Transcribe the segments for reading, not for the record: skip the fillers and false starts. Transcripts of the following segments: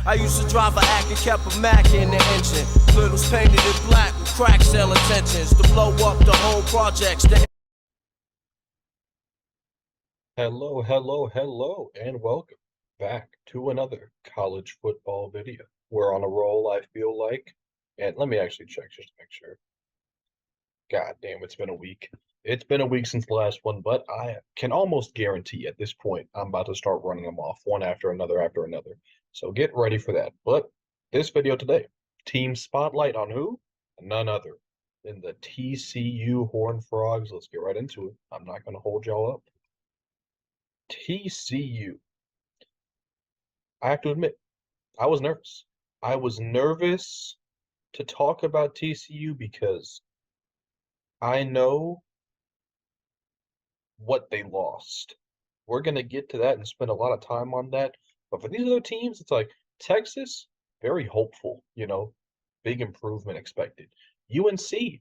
I used to drive a Ack and kept a Mac in the engine. Littles painted it black with crack sale intentions to blow up the whole projects. Hello, and welcome back to another college football video. We're on a roll, I feel like. And let me actually check just to make sure. God damn, it's been a week. It's been a week since the last one, but I can almost guarantee at this point I'm about to start running them off one after another. So get ready for that. But this video today, team spotlight on who? None other than the TCU Horned Frogs. Let's get right into it. I'm not going to hold y'all up. TCU. I have to admit, I was nervous. I was nervous to talk about TCU because I know what they lost. We're going to get to that and spend a lot of time on that. But for these other teams, it's like Texas, very hopeful, big improvement expected. UNC,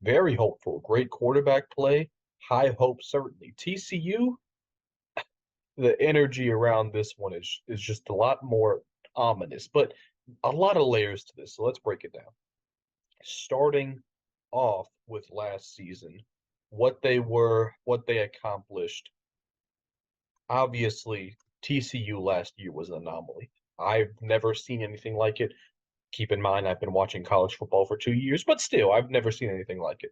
very hopeful, great quarterback play, high hope certainly. TCU, the energy around this one is just a lot more ominous, but a lot of layers to this. So let's break it down. Starting off with last season, what they were, what they accomplished. Obviously, TCU last year was an anomaly. I've never seen anything like it. Keep in mind, I've been watching college football for 2 years, but still, I've never seen anything like it.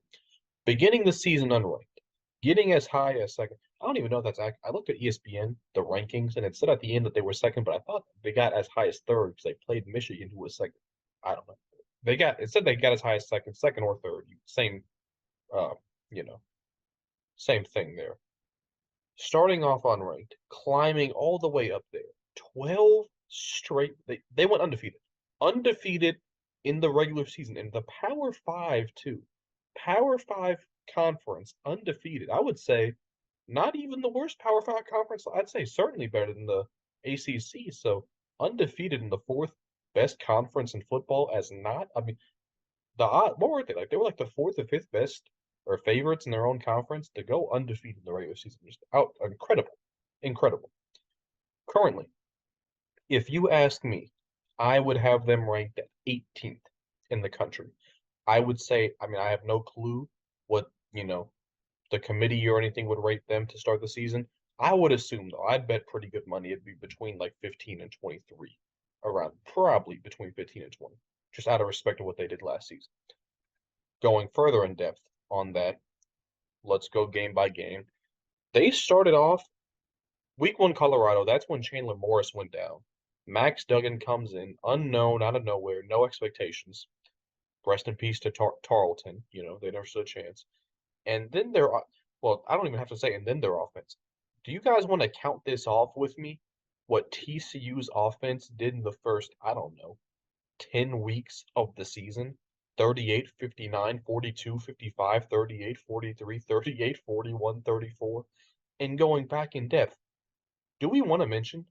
Beginning the season unranked, getting as high as second. I don't even know if that's I looked at ESPN, the rankings, and it said at the end that they were second, but I thought they got as high as third because they played Michigan, who was second. I don't know. It said they got as high as second or third. Same, uh, you know, same thing there. Starting off unranked, climbing all the way up there. 12 straight. They went undefeated. Undefeated in the regular season. In the Power Five, too. Power Five conference, undefeated. I would say not even the worst Power Five conference. I'd say certainly better than the ACC. So undefeated in the fourth best conference in football as not. I mean, what were they like? They were like the fourth or fifth best or favorites in their own conference to go undefeated in the regular season. Just incredible. Currently, if you ask me, I would have them ranked at 18th in the country. I would say, I have no clue what, the committee or anything would rate them to start the season. I would assume, though, I'd bet pretty good money it'd be between like 15 and 23, around probably between 15 and 20, just out of respect of what they did last season. Going further in depth on that, let's go game by game. They started off week one, Colorado. That's when Chandler Morris went down. Max Duggan comes in, unknown, out of nowhere, no expectations. Rest in peace to Tarleton. They never stood a chance. And then I don't even have to say, and then their offense. Do you guys want to count this off with me? What TCU's offense did in the first, 10 weeks of the season? 38, 59, 42, 55, 38, 43, 38, 41, 34. And going back in depth, do we want to mention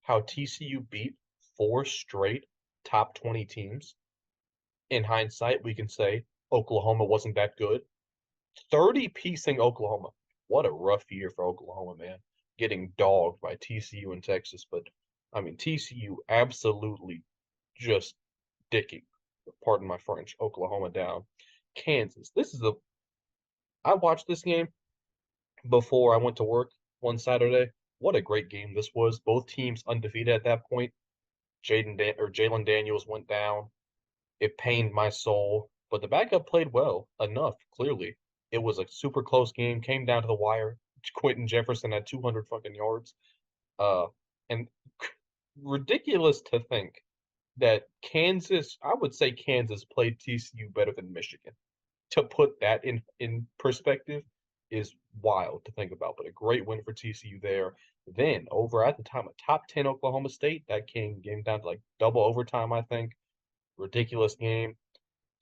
how TCU beat 4 straight top 20 teams? In hindsight, we can say Oklahoma wasn't that good. 30-piecing Oklahoma. What a rough year for Oklahoma, man. Getting dogged by TCU and Texas. But, TCU absolutely just dicking, pardon my French, Oklahoma down. Kansas. I watched this game before I went to work one Saturday. What a great game this was. Both teams undefeated at that point. Jalen Daniels went down. It pained my soul, but the backup played well enough, clearly. It was a super close game, came down to the wire. Quentin Jefferson had 200 fucking yards. And ridiculous to think that I would say Kansas played TCU better than Michigan. To put that in perspective is wild to think about, but a great win for TCU there. Then over at the time, a top 10 Oklahoma State, that came down to like double overtime, I think. Ridiculous game.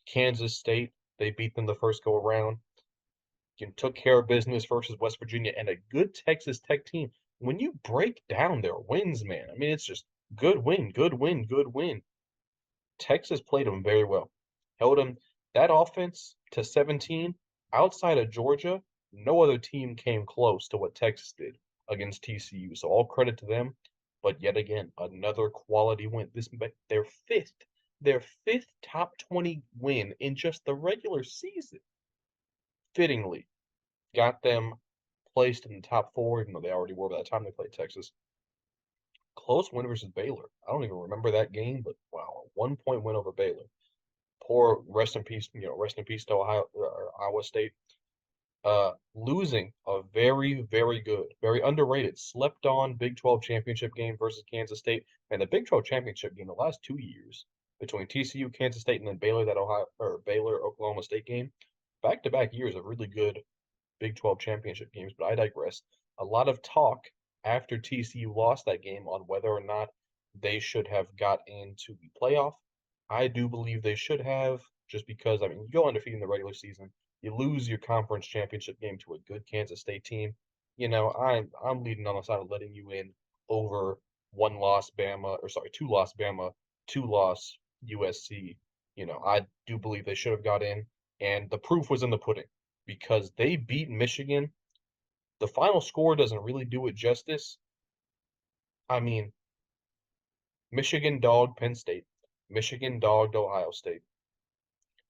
Kansas State, they beat them the first go around. Took care of business versus West Virginia and a good Texas Tech team. When you break down their wins, man, it's just good win. Texas played them very well. Held them, that offense, to 17. Outside of Georgia, no other team came close to what Texas did against TCU. So all credit to them. But yet again, another quality win. This their fifth top 20 win in just the regular season. Fittingly, got them placed in the top four, even though they already were by the time they played Texas. Close win versus Baylor. I don't even remember that game, but wow, a 1 point win over Baylor. Poor rest in peace, rest in peace to Iowa State. Losing a very, very good, very underrated, slept on Big 12 championship game versus Kansas State. And the Big 12 championship game the last 2 years between TCU, Kansas State, and then Baylor, Baylor, Oklahoma State game, back-to-back years of really good Big 12 championship games. But I digress. A lot of talk after TCU lost that game on whether or not they should have got into the playoff. I do believe they should have, just because, I mean, you go undefeated in the regular season, you lose your conference championship game to a good Kansas State team. I'm leading on the side of letting you in over two loss Bama, two loss USC. I do believe they should have got in, and the proof was in the pudding because they beat Michigan. The final score doesn't really do it justice. I mean, Michigan dogged Penn State, Michigan dogged Ohio State,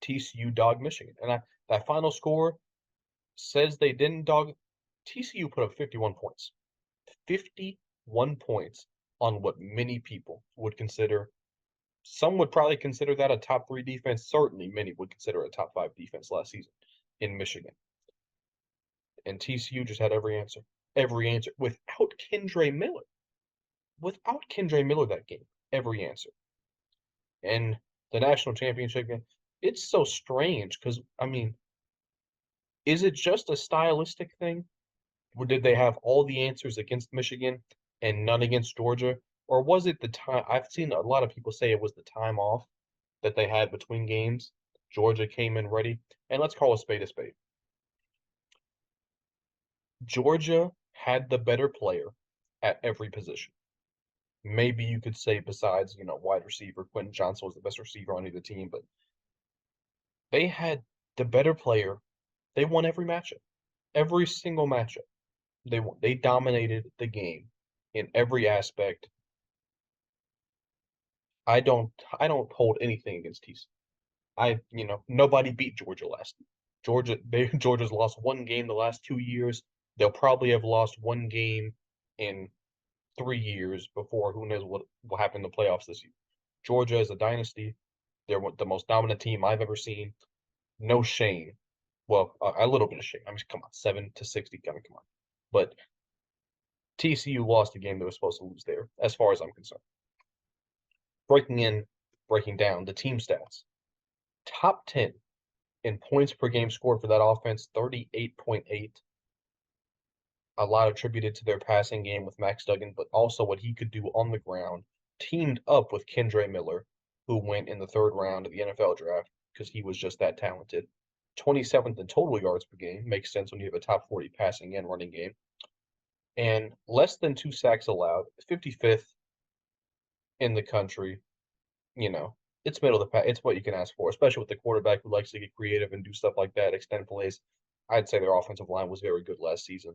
TCU dogged Michigan, and that final score says they didn't dog. TCU put up 51 points. 51 points on what many people would consider. Some would probably consider that a top 3 defense. Certainly, many would consider it a top 5 defense last season in Michigan. And TCU just had every answer. Every answer. Without Kendre Miller. Without Kendre Miller that game. Every answer. And the national championship game, it's so strange because, I mean, is it just a stylistic thing? Or did they have all the answers against Michigan and none against Georgia? Or was it the time? I've seen a lot of people say it was the time off that they had between games. Georgia came in ready. And let's call a spade a spade. Georgia had the better player at every position. Maybe you could say besides, wide receiver, Quentin Johnson was the best receiver on either team, but they had the better player. They won every matchup. Every single matchup. They dominated the game in every aspect. I don't hold anything against TCU. Nobody beat Georgia last year. Georgia's lost one game the last 2 years. They'll probably have lost one game in 3 years before who knows what will happen in the playoffs this year. Georgia is a dynasty. They're the most dominant team I've ever seen. No shame. Well, a little bit of shame. I mean, come on, 7-60. Come on. But TCU lost a game they were supposed to lose there, as far as I'm concerned. Breaking down the team stats. Top 10 in points per game scored for that offense, 38.8. A lot attributed to their passing game with Max Duggan, but also what he could do on the ground, teamed up with Kendre Miller, who went in the 3rd round of the NFL draft because he was just that talented. 27th in total yards per game. Makes sense when you have a top 40 passing and running game. And less than 2 sacks allowed, 55th in the country. It's middle of the pack. It's what you can ask for, especially with the quarterback who likes to get creative and do stuff like that, extend plays. I'd say their offensive line was very good last season.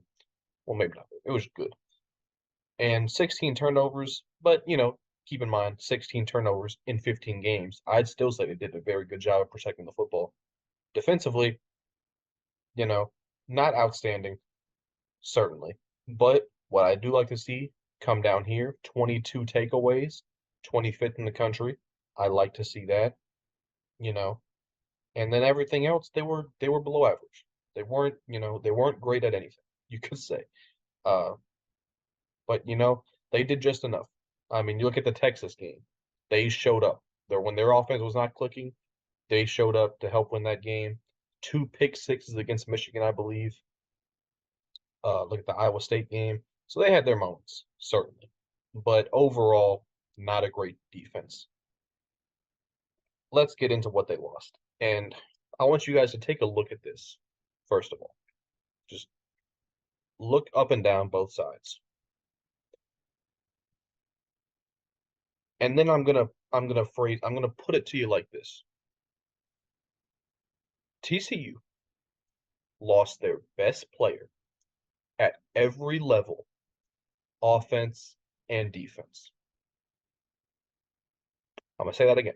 Well, maybe not. It was good. And 16 turnovers, but, keep in mind, 16 turnovers in 15 games. I'd still say they did a very good job of protecting the football. Defensively, not outstanding, certainly. But what I do like to see come down here, 22 takeaways, 25th in the country. I like to see that, And then everything else, they were below average. They weren't great at anything, you could say. But they did just enough. I mean, you look at the Texas game. They showed up. When their offense was not clicking, they showed up to help win that game. 2 pick sixes against Michigan, I believe. Look at the Iowa State game. So they had their moments, certainly. But overall, not a great defense. Let's get into what they lost. And I want you guys to take a look at this, first of all. Just look up and down both sides. And then I'm gonna put it to you like this. TCU lost their best player at every level, offense and defense. I'm going to say that again.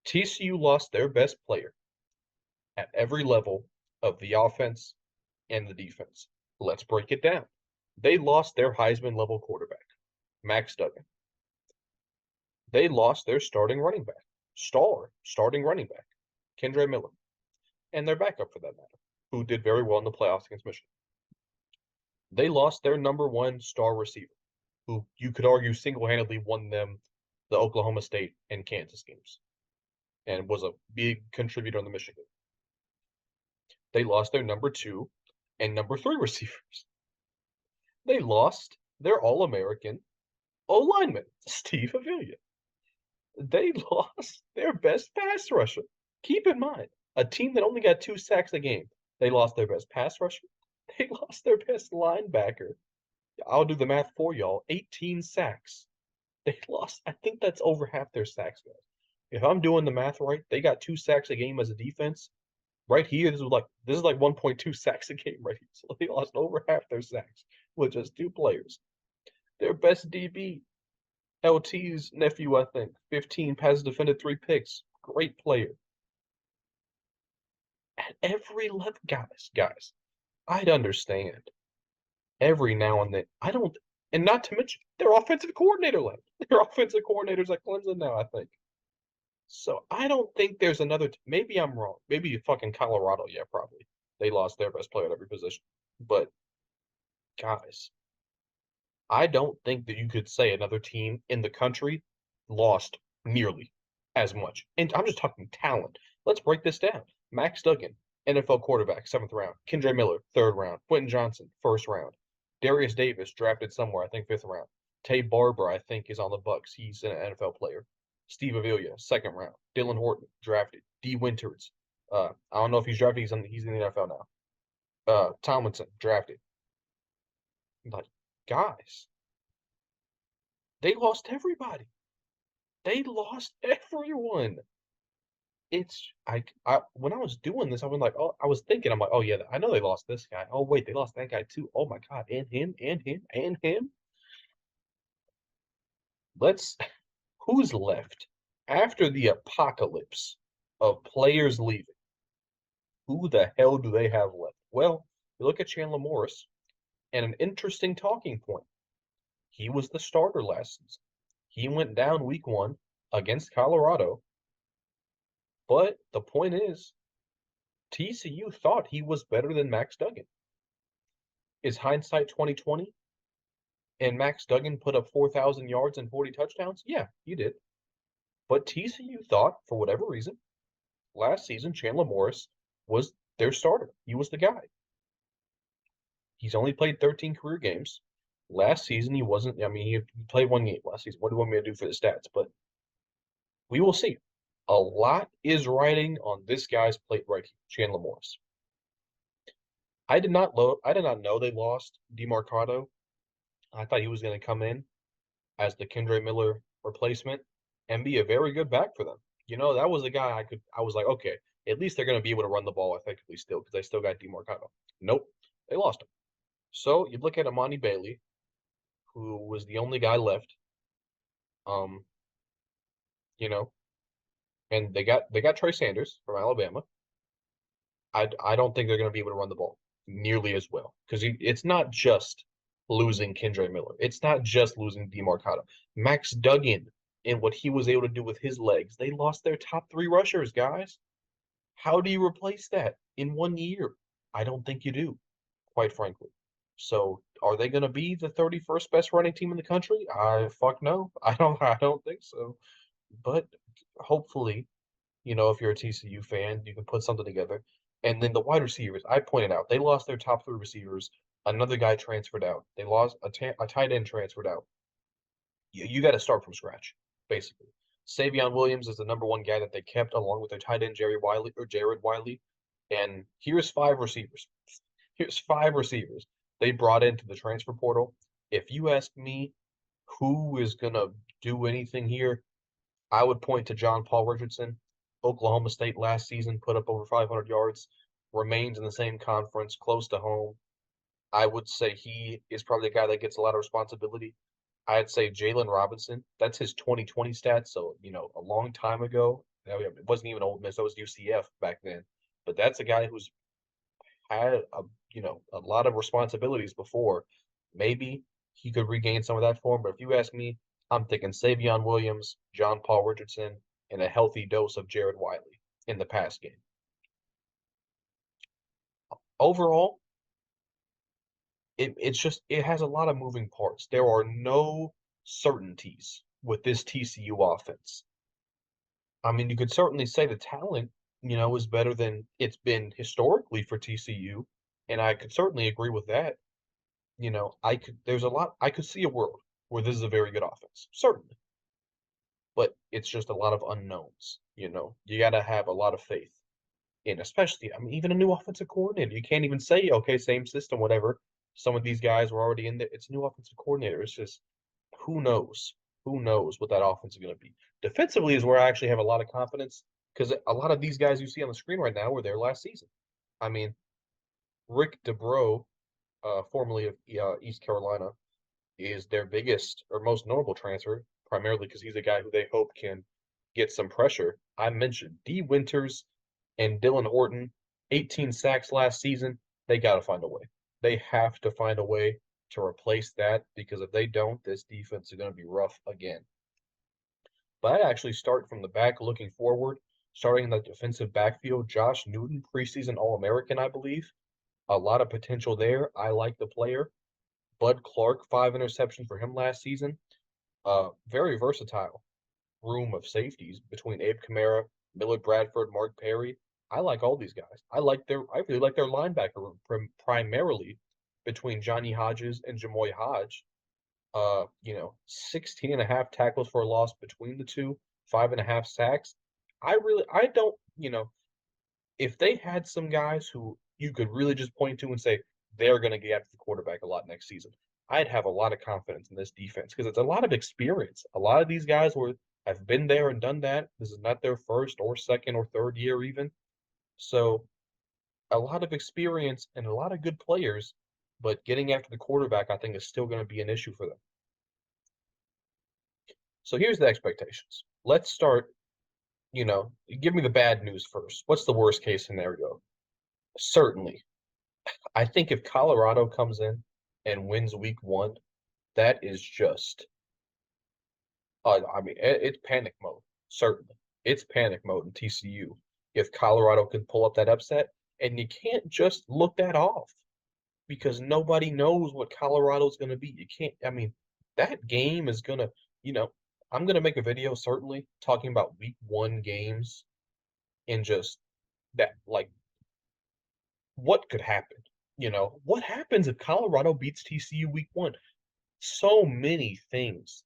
TCU lost their best player at every level of the offense and the defense. Let's break it down. They lost their Heisman level quarterback, Max Duggan. They lost their starting running back, starting running back, Kendre Miller, and their backup for that matter, who did very well in the playoffs against Michigan. They lost their number one star receiver, who you could argue single-handedly won them the Oklahoma State and Kansas games and was a big contributor on the Michigan. They lost their number 2 and number 3 receivers. They lost their All-American O-lineman, Steve Avila. They lost their best pass rusher. Keep in mind, a team that only got 2 sacks a game. They lost their best pass rusher. They lost their best linebacker. I'll do the math for y'all. 18 sacks. They lost. I think that's over half their sacks, guys. If I'm doing the math right, they got 2 sacks a game as a defense. Right here, this is like 1.2 sacks a game right here. So they lost over half their sacks with just 2 players. Their best DB, LT's nephew, I think. 15 passes defended, 3 picks. Great player. At every level, guys, I'd understand. Every now and then, and not to mention, their offensive coordinator left. Their offensive coordinator's at Clemson now, I think. So I don't think there's another. Maybe I'm wrong. Maybe fucking Colorado. Yeah, probably. They lost their best player at every position. But guys, I don't think that you could say another team in the country lost nearly as much. And I'm just talking talent. Let's break this down. Max Duggan, NFL quarterback, 7th round. Kendre Miller, 3rd round. Quentin Johnson, 1st round. Darius Davis, drafted somewhere, I think 5th round. Tay Barber, I think, is on the Bucks. He's an NFL player. Steve Avila, 2nd round. Dylan Horton, drafted. D. Winters, I don't know if he's drafted. He's in the NFL now. Tomlinson, drafted. Like, guys, they lost everybody. They lost everyone. It's when I was doing this, I was like, I'm like, oh yeah, I know they lost this guy. Oh wait, they lost that guy too. Oh my God, and him, and him, and him. Who's left after the apocalypse of players leaving? Who the hell do they have left? Well, you look at Chandler Morris, and an interesting talking point. He was the starter last season. He went down week 1 against Colorado. But the point is, TCU thought he was better than Max Duggan. Is hindsight 2020? And Max Duggan put up 4,000 yards and 40 touchdowns? Yeah, he did. But TCU thought, for whatever reason, last season Chandler Morris was their starter. He was the guy. He's only played 13 career games. Last season he wasn't. I mean, he played 1 game last season. What do you want me to do for the stats? But we will see. A lot is riding on this guy's plate right here, Chandler Morris. I did not know they lost DeMarcado. I thought he was going to come in as the Kendre Miller replacement and be a very good back for them. You know, that was the guy I was like, okay, at least they're going to be able to run the ball effectively still because they still got DeMarcado. Nope, they lost him. So you look at Amani Bailey, who was the only guy left. You know, and they got Trey Sanders from Alabama. I don't think they're going to be able to run the ball nearly as well because it's not just losing Kendre Miller. It's not just losing DeMarcado. Max Duggan and what he was able to do with his legs. They lost their top 3 rushers, guys. How do you replace that in 1 year? I don't think you do, quite frankly. So are they going to be the 31st best running team in the country? Fuck no. I don't think so. But hopefully, you know, if you're a TCU fan, you can put something together. And then the wide receivers, I pointed out, they lost their top 3 receivers. Another guy transferred out. They lost a tight end transferred out. You got to start from scratch, basically. Savion Williams is the number 1 guy that they kept along with their tight end Jared Wiley. And here's 5 receivers. Here's 5 receivers they brought into the transfer portal. If you ask me who is going to do anything here, I would point to John Paul Richardson. Oklahoma State last season put up over 500 yards, remains in the same conference, close to home. I would say he is probably the guy that gets a lot of responsibility. I'd say Jalen Robinson. That's his 2020 stats. So, a long time ago. It wasn't even Ole Miss. That was UCF back then. But that's a guy who's had a lot of responsibilities before. Maybe he could regain some of that form. But if you ask me, I'm thinking Savion Williams, John Paul Richardson, and a healthy dose of Jared Wiley in the pass game. Overall, it has a lot of moving parts. There are no certainties with this TCU offense. I mean, you could certainly say the talent, is better than it's been historically for TCU, and I could certainly agree with that. I could see a world where this is a very good offense, certainly, but it's just a lot of unknowns. You got to have a lot of faith in, especially, I mean, even a new offensive coordinator. You can't even say, okay, same system, whatever. Some of these guys were already in there. It's a new offensive coordinator. It's just who knows? Who knows what that offense is going to be? Defensively is where I actually have a lot of confidence because a lot of these guys you see on the screen right now were there last season. I mean, Rick DeBro, formerly of East Carolina, is their biggest or most notable transfer, primarily because he's a guy who they hope can get some pressure. I mentioned D. Winters and Dylan Horton, 18 sacks last season. They got to find a way. They have to find a way to replace that because if they don't, this defense is going to be rough again. But I actually start from the back looking forward, starting in the defensive backfield. Josh Newton, preseason All American, I believe. A lot of potential there. I like the player. Bud Clark, 5 interceptions for him last season. Very versatile room of safeties between Abe Kamara, Millard Bradford, Mark Perry. I like all these guys. I really like their linebacker room primarily between Johnny Hodges and Jamoy Hodge. 16 and a half tackles for a loss between the two, 5.5 sacks. I don't, if they had some guys who you could really just point to and say they're going to get after the quarterback a lot next season, I'd have a lot of confidence in this defense because it's a lot of experience. A lot of these guys have been there and done that. This is not their first or second or third year even. So a lot of experience and a lot of good players, but getting after the quarterback, I think, is still going to be an issue for them. So here's the expectations. Let's start, give me the bad news first. What's the worst case scenario? Certainly. I think if Colorado comes in and wins week 1, that is just, it's panic mode. Certainly. It's panic mode in TCU if Colorado can pull up that upset. And you can't just look that off because nobody knows what Colorado's going to be. You can't, that game is going to, I'm going to make a video certainly talking about week 1 games and just that, like, what could happen? What happens if Colorado beats TCU week 1? So many things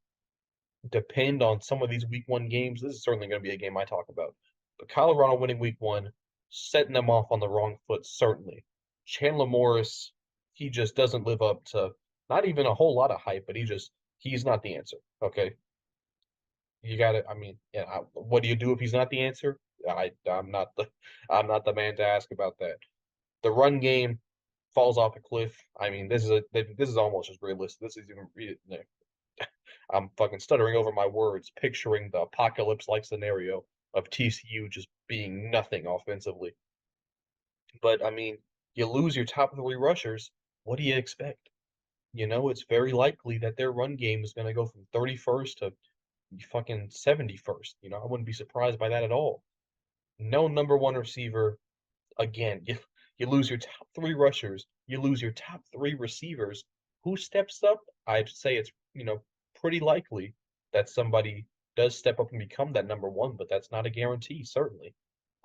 depend on some of these week 1 games. This is certainly going to be a game I talk about. But Colorado winning week 1, setting them off on the wrong foot, certainly. Chandler Morris, he just doesn't live up to not even a whole lot of hype, but he's not the answer. Okay. You got to, what do you do if he's not the answer? I'm not the man to ask about that. The run game falls off a cliff. This is almost as realistic. This is even, I'm fucking stuttering over my words, picturing the apocalypse-like scenario of TCU just being nothing offensively. But you lose your top 3 rushers. What do you expect? It's very likely that their run game is going to go from 31st to fucking 71st. I wouldn't be surprised by that at all. No number 1 receiver. Again, you lose your top 3 rushers. You lose your top 3 receivers. Who steps up? I'd say it's, pretty likely that somebody does step up and become that number 1, but that's not a guarantee, certainly.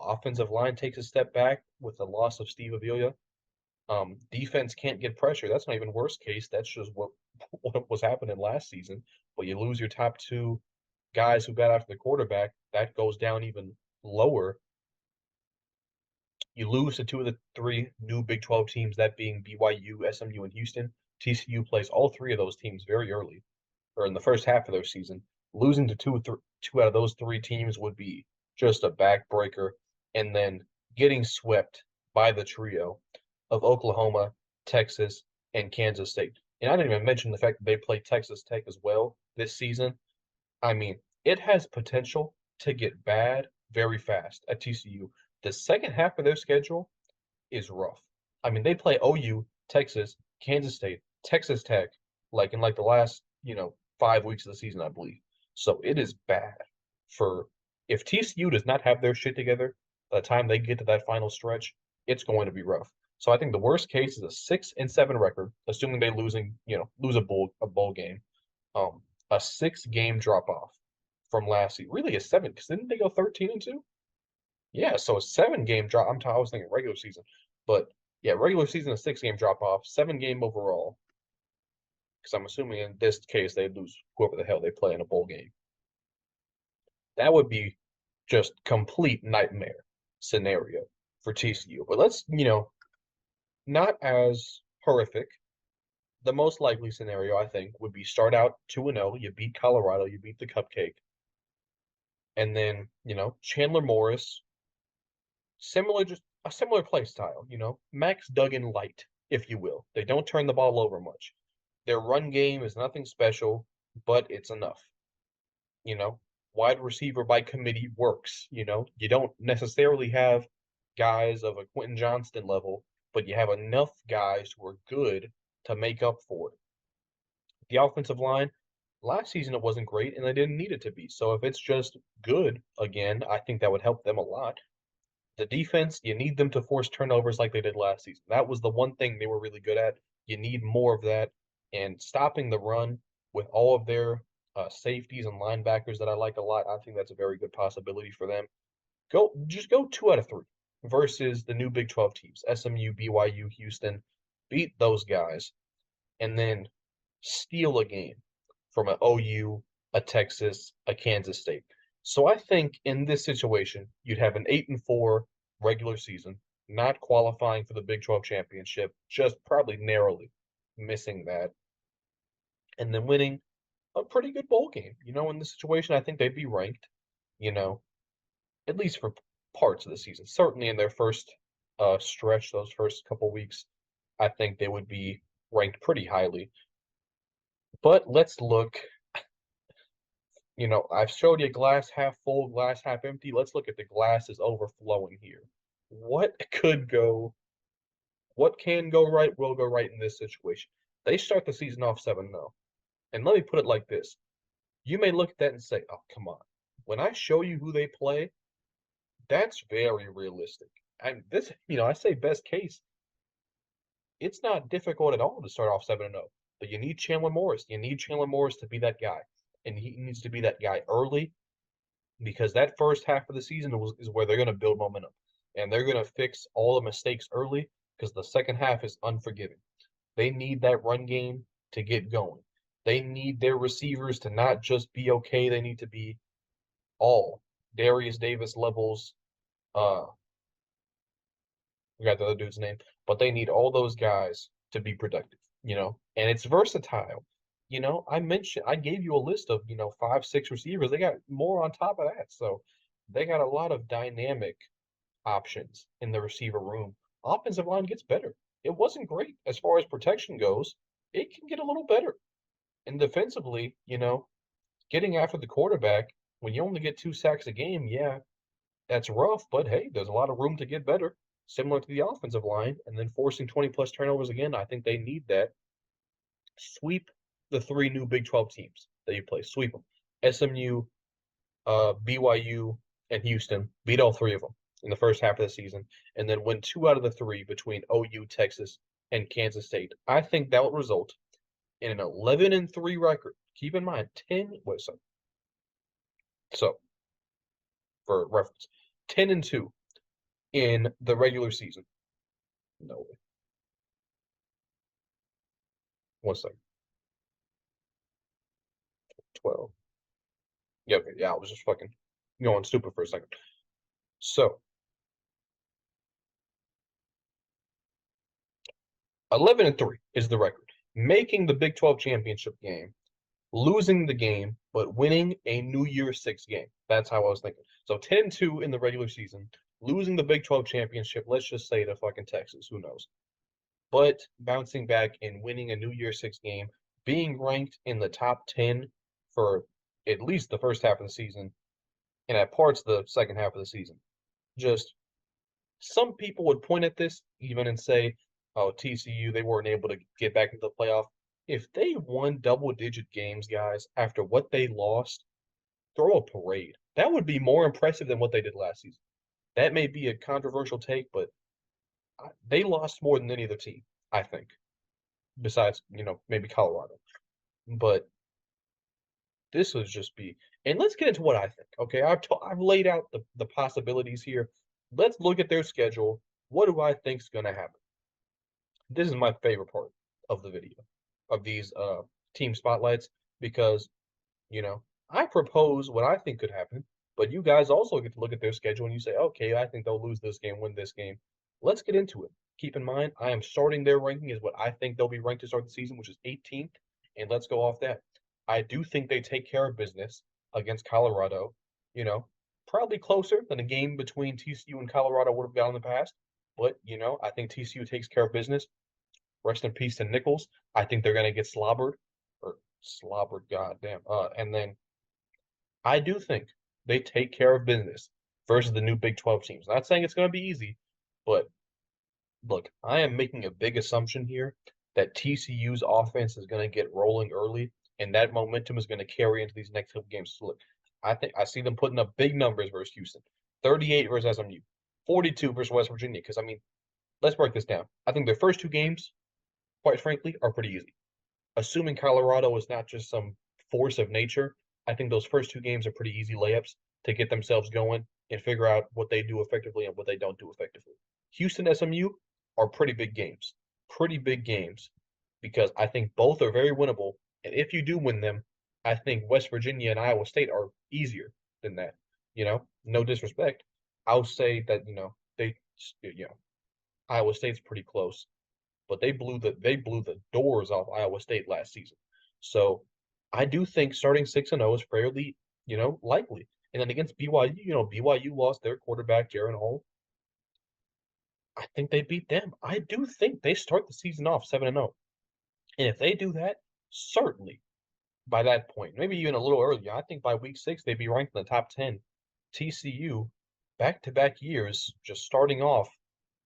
Offensive line takes a step back with the loss of Steve Avila. Defense can't get pressure. That's not even worst case. That's just what was happening last season. But you lose your top 2 guys who got after the quarterback. That goes down even lower. You lose to 2 of the 3 new Big 12 teams, that being BYU, SMU, and Houston. TCU plays all 3 of those teams very early, or in the first half of their season. Losing to two out of those 3 teams would be just a backbreaker. And then getting swept by the trio of Oklahoma, Texas, and Kansas State. And I didn't even mention the fact that they play Texas Tech as well this season. I mean, it has potential to get bad very fast at TCU. The second half of their schedule is rough. I mean, they play OU, Texas, Kansas State, Texas Tech, like in like the last, 5 weeks of the season, I believe. So it is bad for if TCU does not have their shit together by the time they get to that final stretch, it's going to be rough. So I think the worst case is a 6-7 record, assuming they lose a bowl game. A 6 game drop off from last season. Really a seven, because didn't they go 13-2? Yeah, so a 7 game drop. I was thinking regular season, but yeah, regular season a 6 game drop off, 7 game overall. Because I'm assuming in this case they lose whoever the hell they play in a bowl game. That would be just complete nightmare scenario for TCU. But let's, not as horrific. The most likely scenario, I think, would be start out 2-0, you beat Colorado, you beat the Cupcake, and then, Chandler Morris, just a similar play style, Max Duggan light, if you will. They don't turn the ball over much. Their run game is nothing special, but it's enough. You know, Wide receiver by committee works. You don't necessarily have guys of a Quentin Johnston level, but you have enough guys who are good to make up for it. The offensive line, last season it wasn't great and they didn't need it to be. So if it's just good again, I think that would help them a lot. The defense, you need them to force turnovers like they did last season. That was the one thing they were really good at. You need more of that. And stopping the run with all of their safeties and linebackers that I like a lot, I think that's a very good possibility for them. Just go 2 out of 3 versus the new Big 12 teams, SMU, BYU, Houston. Beat those guys, and then steal a game from an OU, a Texas, a Kansas State. So I think in this situation, you'd have an 8-4 regular season, not qualifying for the Big 12 championship, just probably narrowly missing that, and then winning a pretty good bowl game. In this situation, I think they'd be ranked, you know, at least for parts of the season. Certainly in their first stretch, those first couple weeks, I think they would be ranked pretty highly. But let's look. I've showed you glass half full, glass half empty. Let's look at the glass is overflowing here. What could go, what can go right will go right in this situation. They start the season off 7-0. And let me put it like this. You may look at that and say, oh, come on. When I show you who they play, that's very realistic. And this, I say best case. It's not difficult at all to start off 7-0. But you need Chandler Morris. You need Chandler Morris to be that guy. And he needs to be that guy early because that first half of the season is where they're going to build momentum. And they're going to fix all the mistakes early because the second half is unforgiving. They need that run game to get going. They need their receivers to not just be okay. They need to be all Darius Davis levels. We got the other dude's name, but they need all those guys to be productive, and it's versatile. I gave you a list of, 5, 6 receivers. They got more on top of that. So they got a lot of dynamic options in the receiver room. Offensive line gets better. It wasn't great as far as protection goes. It can get a little better. And defensively, getting after the quarterback when you only get 2 sacks a game, yeah, that's rough, but hey, there's a lot of room to get better, similar to the offensive line, and then forcing 20 plus turnovers again. I think they need that. Sweep the 3 new Big 12 teams that you play. Sweep them. SMU, BYU, and Houston. Beat all 3 of them in the first half of the season, and then win 2 out of the 3 between OU, Texas, and Kansas State. I think that will result in an 11-3 record. Keep in mind, 10. Wait, sorry. So, for reference, 10-2 in the regular season. No way. 1 second. 12. Yeah, okay. Yeah, I was just fucking going stupid for a second. So, 11-3 is the record. Making the Big 12 championship game, losing the game, but winning a New Year's 6 game. That's how I was thinking. So 10-2 in the regular season, losing the Big 12 championship, let's just say to fucking Texas. Who knows? but bouncing back and winning a New Year's Six game, being ranked in the top 10 for at least the first half of the season and at parts of the second half of the season. Just some people would point at this even and say, oh, TCU, they weren't able to get back into the playoff. If they won double-digit games, guys, after what they lost, throw a parade. That would be more impressive than what they did last season. That may be a controversial take, but they lost more than any other team, I think, besides, maybe Colorado. But this would just be, and let's get into what I think. Okay, I've laid out the possibilities here. Let's look at their schedule. What do I think is going to happen? This is my favorite part of the video, of these team spotlights, because I propose what I think could happen, but you guys also get to look at their schedule and you say, okay, I think they'll lose this game, win this game. Let's get into it. Keep in mind, I am starting their ranking as what I think they'll be ranked to start the season, which is 18th, and let's go off that. I do think they take care of business against Colorado, probably closer than a game between TCU and Colorado would have gone in the past, but, I think TCU takes care of business. Rest in peace to Nichols. I think they're going to get slobbered, goddamn. And then I do think they take care of business versus the new Big 12 teams. Not saying it's going to be easy, but look, I am making a big assumption here that TCU's offense is going to get rolling early, and that momentum is going to carry into these next couple games. So look, I think I see them putting up big numbers versus Houston, 38 versus SMU, 42 versus West Virginia. Because let's break this down. I think their first two games, quite frankly, are pretty easy. Assuming Colorado is not just some force of nature, I think those first two games are pretty easy layups to get themselves going and figure out what they do effectively and what they don't do effectively. Houston, SMU are pretty big games because I think both are very winnable. And if you do win them, I think West Virginia and Iowa State are easier than that. No disrespect. I'll say that, Iowa State's pretty close, but they blew the doors off Iowa State last season. So I do think starting 6-0 is fairly, likely. And then against BYU, BYU lost their quarterback, Jaron Hall. I think they beat them. I do think they start the season off 7-0. And if they do that, certainly by that point, maybe even a little earlier, I think by week 6 they'd be ranked in the top 10. TCU, back-to-back years, just starting off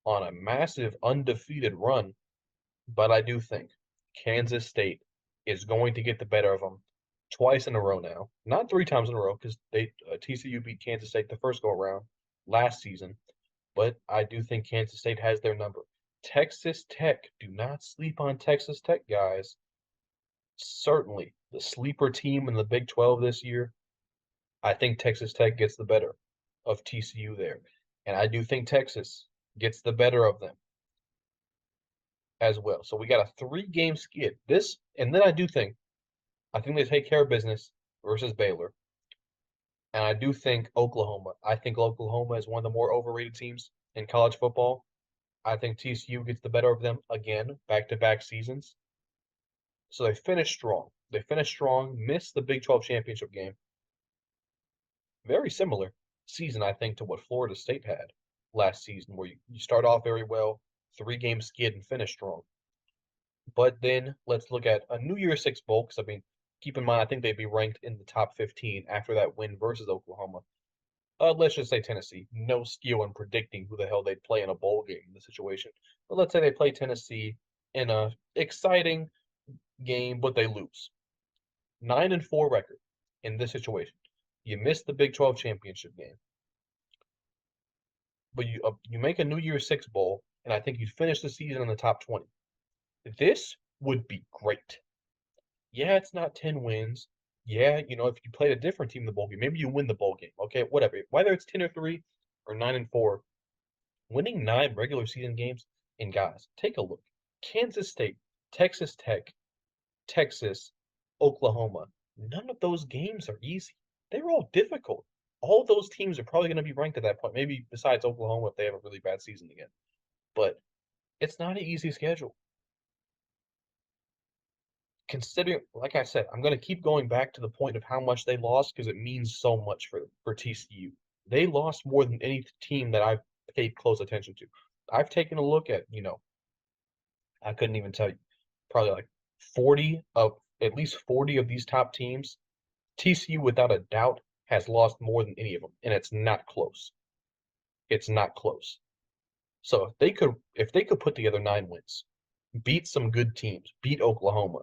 on a massive undefeated run. But I do think Kansas State is going to get the better of them twice in a row now. Not 3 times in a row, because TCU beat Kansas State the first go-around last season. But I do think Kansas State has their number. Texas Tech, do not sleep on Texas Tech, guys. Certainly the sleeper team in the Big 12 this year. I think Texas Tech gets the better of TCU there. And I do think Texas gets the better of them as well. So we got a 3-game skid. And then I think they take care of business versus Baylor. And I do think Oklahoma. I think Oklahoma is one of the more overrated teams in college football. I think TCU gets the better of them again, back-to-back seasons. So they finish strong. Missed the Big 12 championship game. Very similar season, I think, to what Florida State had last season, where you start off very well, 3-game skid, and finish strong. But then let's look at a New Year's Six bowl, because, keep in mind, I think they'd be ranked in the top 15 after that win versus Oklahoma. Let's just say Tennessee. No skill in predicting who the hell they'd play in a bowl game in the situation. But let's say they play Tennessee in a exciting game, but they lose. 9-4 record in this situation. You missed the Big 12 championship game. But you make a New Year's Six bowl, and I think you'd finish the season in the top 20. This would be great. Yeah, it's not 10 wins. Yeah, if you played a different team in the bowl game, maybe you win the bowl game. Okay, whatever. Whether it's 10-3 or 9-4, winning 9 regular season games, and guys, take a look. Kansas State, Texas Tech, Texas, Oklahoma. None of those games are easy. They're all difficult. All those teams are probably going to be ranked at that point, maybe besides Oklahoma if they have a really bad season again. But it's not an easy schedule. Considering, like I said, I'm going to keep going back to the point of how much they lost because it means so much for TCU. They lost more than any team that I've paid close attention to. I've taken a look at, I couldn't even tell you. Probably like at least 40 of these top teams. TCU, without a doubt, has lost more than any of them, and it's not close. It's not close. So if they could put together 9 wins, beat some good teams, beat Oklahoma,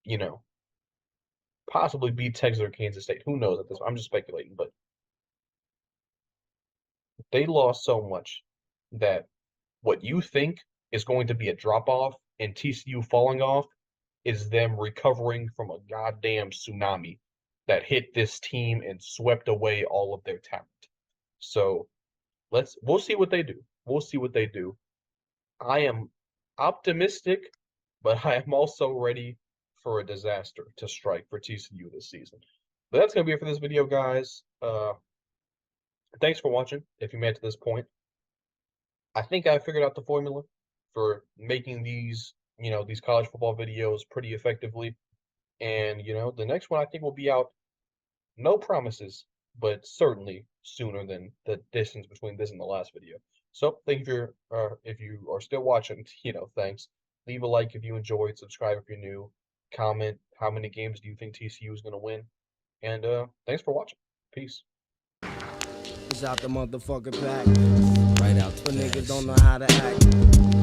you know, possibly beat Texas or Kansas State. Who knows at this? I'm just speculating, but they lost so much that what you think is going to be a drop off and TCU falling off is them recovering from a goddamn tsunami that hit this team and swept away all of their talent. So we'll see what they do. We'll see what they do. I am optimistic, but I am also ready for a disaster to strike for TCU this season. But that's gonna be it for this video, guys. Thanks for watching. If you made it to this point, I think I figured out the formula for making these, these college football videos pretty effectively. And, the next one I think will be out, no promises, but certainly sooner than the distance between this and the last video. So thank you if you are still watching, thanks. Leave a like if you enjoyed, subscribe if you're new, comment how many games do you think TCU is going to win. And thanks for watching. Peace. It's out the motherfucking pack. Right out the niggas don't know how to act.